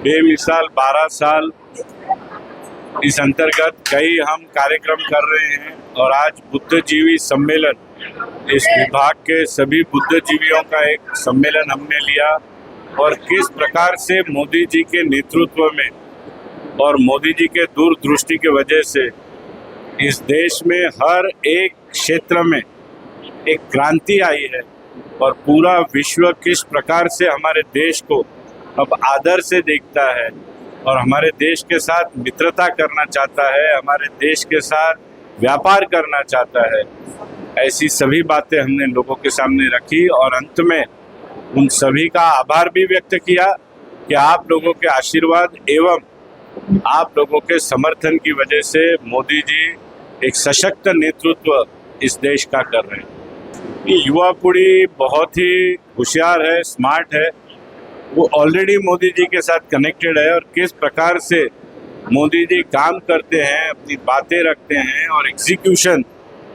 बेमिसाल 12 साल इस अंतर्गत कई हम कार्यक्रम कर रहे हैं और आज बुद्धिजीवी सम्मेलन, इस विभाग के सभी बुद्धिजीवियों का एक सम्मेलन हमने लिया और किस प्रकार से मोदी जी के नेतृत्व में और मोदी जी के दूरदृष्टि की वजह से इस देश में हर एक क्षेत्र में एक क्रांति आई है और पूरा विश्व किस प्रकार से हमारे देश को अब आदर से देखता है और हमारे देश के साथ मित्रता करना चाहता है, हमारे देश के साथ व्यापार करना चाहता है। ऐसी सभी बातें हमने लोगों के सामने रखी और अंत में उन सभी का आभार भी व्यक्त किया कि आप लोगों के आशीर्वाद एवं आप लोगों के समर्थन की वजह से मोदी जी एक सशक्त नेतृत्व इस देश का कर रहे हैं। ये युवा पीढ़ी बहुत ही होशियार है, स्मार्ट है, वो ऑलरेडी मोदी जी के साथ कनेक्टेड है और किस प्रकार से मोदी जी काम करते हैं, अपनी बातें रखते हैं और एग्जीक्यूशन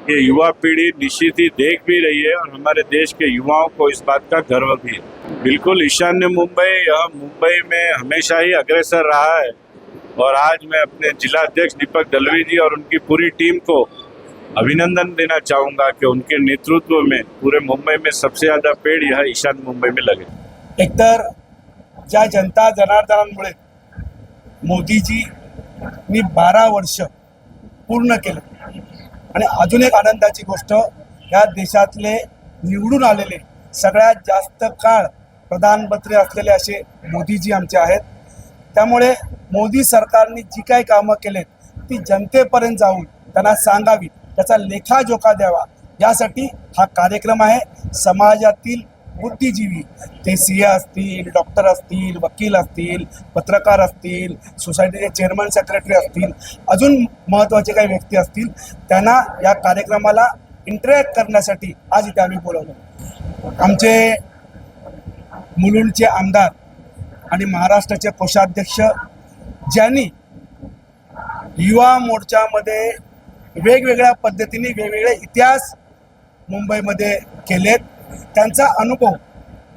ये युवा पीढ़ी निश्चित ही देख भी रही है और हमारे देश के युवाओं को इस बात का गर्व भी है। बिल्कुल ईशान्य मुंबई यह मुंबई में हमेशा ही अग्रसर रहा है और आज मैं अपने जिला अध्यक्ष दीपक दलवी जी और उनकी पूरी टीम को अभिनंदन देना चाहूँगा कि उनके नेतृत्व में पूरे मुंबई में सबसे ज़्यादा पेड़ यह ईशान्य मुंबई में लगे। एकतर ज्या जनता जनार्दनांमुळे मोदीजींनी 12 वर्ष पूर्ण केलं आणि अजून एक आनंदाची गोष्ट, या देशातले निवडून आलेले सगळ्यात जास्त काळ प्रधानमंत्री असलेले असे मोदीजी आमचे आहेत। त्यामुळे मोदी सरकारने जी काही कामं केलेत ती जनतेपर्यंत जाऊन त्यांना सांगावी, त्याचा लेखाजोखा द्यावा, यासाठी हा कार्यक्रम आहे। समाजातील बुद्धिजीवी, ते सीए असतील, डॉक्टर असतील, वकील असतील, पत्रकार असतील, सोसायटीचे चेअरमन सेक्रेटरी असतील, अजून महत्त्वाचे काही व्यक्ती असतील, त्यांना या कार्यक्रमाला इंटरॅक्ट करण्यासाठी आज इथे आम्ही बोलवलं। आमचे मुलुंडचे आमदार आणि महाराष्ट्राचे कोषाध्यक्ष ज्यांनी युवा मोर्चामध्ये वेगवेगळ्या पद्धतीने वेगवेगळे इतिहास मुंबईमध्ये केलेत, त्यांचा अनुभव,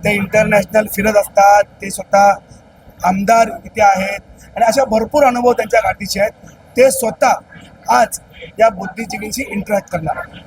ते इंटरनॅशनल फिरत असतात, ते स्वतः आमदार इथे आहेत आणि अशा भरपूर अनुभव त्यांच्या गाठीचे आहेत। ते स्वतः आज या बुद्धिजीवींशी इंटरॅक्ट करणार आहेत।